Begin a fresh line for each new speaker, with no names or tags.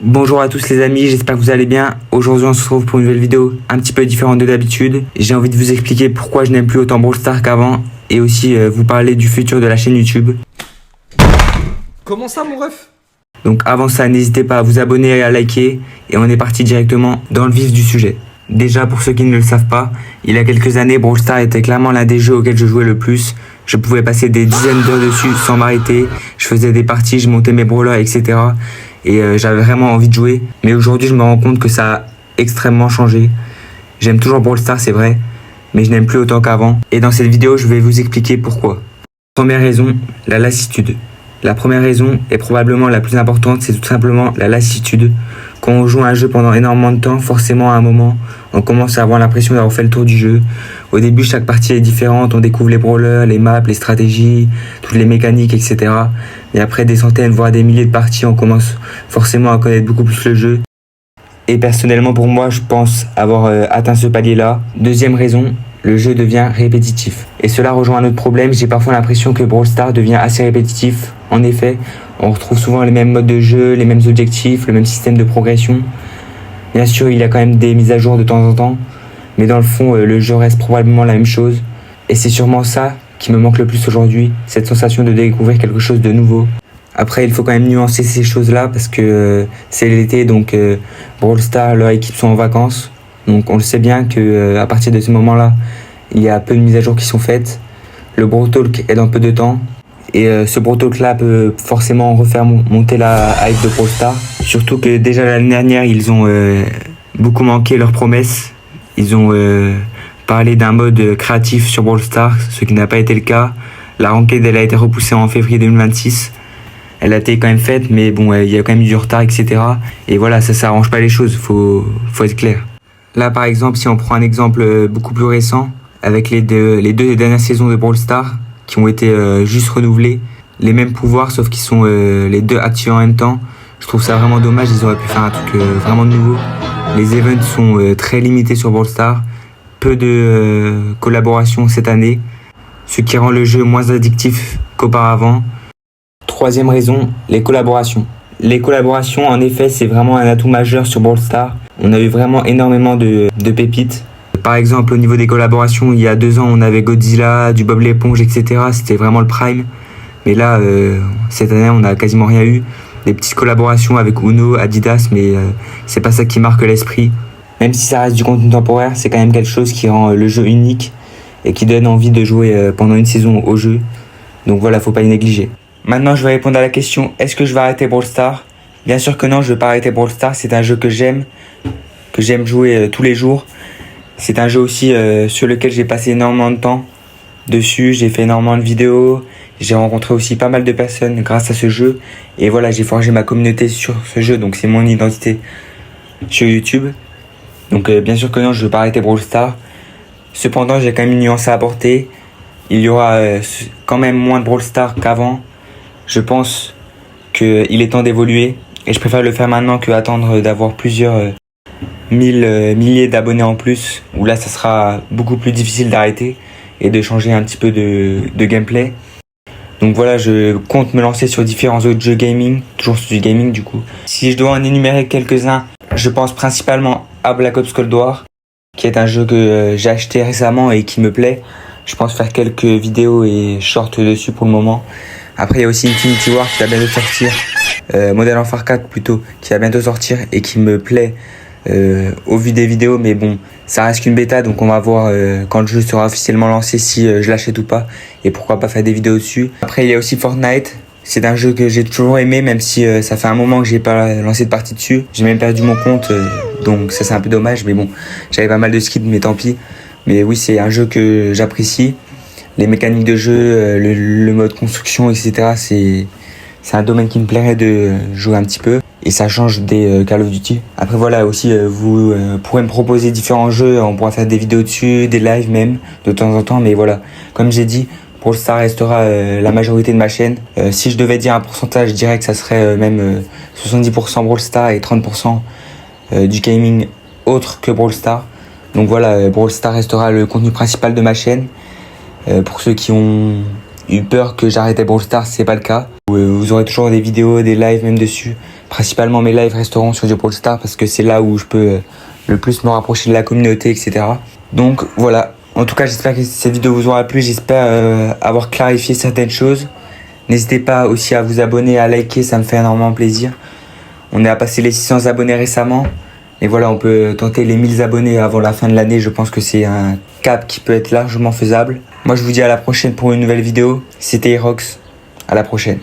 Bonjour à tous les amis, j'espère que vous allez bien. Aujourd'hui on se retrouve pour une nouvelle vidéo un petit peu différente de d'habitude. J'ai envie de vous expliquer pourquoi je n'aime plus autant Brawl Stars qu'avant et aussi vous parler du futur de la chaîne YouTube.
Comment ça mon ref?
Donc avant ça, n'hésitez pas à vous abonner et à liker et on est parti directement dans le vif du sujet. Déjà pour ceux qui ne le savent pas, il y a quelques années Brawl Stars était clairement l'un des jeux auxquels je jouais le plus. Je pouvais passer des dizaines d'heures dessus sans m'arrêter, je faisais des parties, je montais mes brawlers, etc. Et j'avais vraiment envie de jouer. Mais aujourd'hui, je me rends compte que ça a extrêmement changé. J'aime toujours Brawl Stars, c'est vrai, mais je n'aime plus autant qu'avant. Et dans cette vidéo, je vais vous expliquer pourquoi. Première raison, la lassitude. La première raison, et probablement la plus importante, c'est tout simplement la lassitude. Quand on joue à un jeu pendant énormément de temps, forcément à un moment, on commence à avoir l'impression d'avoir fait le tour du jeu. Au début, chaque partie est différente, on découvre les brawlers, les maps, les stratégies, toutes les mécaniques, etc. Et après des centaines, voire des milliers de parties, on commence forcément à connaître beaucoup plus le jeu. Et personnellement, pour moi, je pense avoir atteint ce palier-là. Deuxième raison, le jeu devient répétitif. Et cela rejoint un autre problème, j'ai parfois l'impression que Brawl Stars devient assez répétitif. En effet, on retrouve souvent les mêmes modes de jeu, les mêmes objectifs, le même système de progression. Bien sûr, il y a quand même des mises à jour de temps en temps, mais dans le fond, le jeu reste probablement la même chose. Et c'est sûrement ça qui me manque le plus aujourd'hui, cette sensation de découvrir quelque chose de nouveau. Après, il faut quand même nuancer ces choses-là parce que c'est l'été, donc Brawl Stars, leurs équipes sont en vacances. Donc on le sait bien qu'à partir de ce moment-là, il y a peu de mises à jour qui sont faites. Le Brawl Talk est dans peu de temps. Et ce Brawl Talk-là peut forcément refaire monter la hype de Brawl Stars. Surtout que déjà l'année dernière, ils ont beaucoup manqué leurs promesses. Ils ont parlé d'un mode créatif sur Brawl Stars, ce qui n'a pas été le cas. La ranked, elle a été repoussée en février 2026. Elle a été quand même faite, mais bon, il y a quand même eu du retard, etc. Et voilà, ça arrange pas les choses, faut être clair. Là, par exemple, si on prend un exemple beaucoup plus récent, avec les deux dernières saisons de Brawl Stars, qui ont été juste renouvelées, les mêmes pouvoirs, sauf qu'ils sont les deux activés en même temps. Je trouve ça vraiment dommage, ils auraient pu faire un truc vraiment nouveau. Les events sont très limités sur Brawl Stars, peu de collaboration cette année, ce qui rend le jeu moins addictif qu'auparavant. Troisième raison, les collaborations. Les collaborations, en effet, c'est vraiment un atout majeur sur Brawl Stars. On a eu vraiment énormément de pépites. Par exemple, au niveau des collaborations, il y a 2 ans, on avait Godzilla, du Bob l'éponge, etc. C'était vraiment le prime. Mais là, cette année, on n'a quasiment rien eu. Des petites collaborations avec Uno, Adidas, mais c'est pas ça qui marque l'esprit. Même si ça reste du contenu temporaire, c'est quand même quelque chose qui rend le jeu unique et qui donne envie de jouer pendant une saison au jeu. Donc voilà, faut pas y négliger. Maintenant, je vais répondre à la question, est-ce que je vais arrêter Brawl Stars? Bien sûr que non, je vais pas arrêter Brawl Stars. C'est un jeu que j'aime jouer tous les jours. C'est un jeu aussi sur lequel j'ai passé énormément de temps dessus. J'ai fait énormément de vidéos. J'ai rencontré aussi pas mal de personnes grâce à ce jeu. Et voilà, j'ai forgé ma communauté sur ce jeu. Donc c'est mon identité sur YouTube. Donc bien sûr que non, je ne vais pas arrêter Brawl Stars. Cependant, j'ai quand même une nuance à apporter. Il y aura quand même moins de Brawl Stars qu'avant. Je pense qu'il est temps d'évoluer. Et je préfère le faire maintenant qu'attendre d'avoir plusieurs milliers d'abonnés en plus, où là ça sera beaucoup plus difficile d'arrêter et de changer un petit peu de gameplay. Donc voilà, je compte me lancer sur différents autres jeux gaming, toujours sur du gaming du coup. Si je dois en énumérer quelques-uns, je pense principalement à Black Ops Cold War, qui est un jeu que j'ai acheté récemment et qui me plaît. Je pense faire quelques vidéos et shorts dessus pour le moment. Après il y a aussi Infinity War qui va bientôt sortir, Modern Warfare 4 plutôt, qui va bientôt sortir et qui me plaît au vu des vidéos, mais bon, ça reste qu'une bêta, donc on va voir quand le jeu sera officiellement lancé si je l'achète ou pas, et pourquoi pas faire des vidéos dessus. Après il y a aussi Fortnite, c'est un jeu que j'ai toujours aimé, même si ça fait un moment que j'ai pas lancé de partie dessus. J'ai même perdu mon compte, donc ça c'est un peu dommage, mais bon, j'avais pas mal de skins, mais tant pis. Mais oui, c'est un jeu que j'apprécie. Les mécaniques de jeu, le mode construction, etc. C'est un domaine qui me plairait de jouer un petit peu. Et ça change des Call of Duty. Après voilà, aussi vous pourrez me proposer différents jeux, on pourra faire des vidéos dessus, des lives même, de temps en temps. Mais voilà, comme j'ai dit, Brawl Stars restera la majorité de ma chaîne. Si je devais dire un pourcentage, je dirais que ça serait même 70% Brawl Stars et 30% du gaming autre que Brawl Stars. Donc voilà, Brawl Stars restera le contenu principal de ma chaîne. Pour ceux qui ont eu peur que j'arrêtais Brawl Stars, c'est pas le cas. Vous aurez toujours des vidéos, des lives même dessus. Principalement mes lives resteront sur du Brawl Stars parce que c'est là où je peux le plus me rapprocher de la communauté, etc. Donc voilà. En tout cas, j'espère que cette vidéo vous aura plu. J'espère avoir clarifié certaines choses. N'hésitez pas aussi à vous abonner, à liker, ça me fait énormément plaisir. On est à passer les 600 abonnés récemment. Et voilà, on peut tenter les 1000 abonnés avant la fin de l'année. Je pense que c'est un cap qui peut être largement faisable. Moi, je vous dis à la prochaine pour une nouvelle vidéo. C'était Herox. À la prochaine.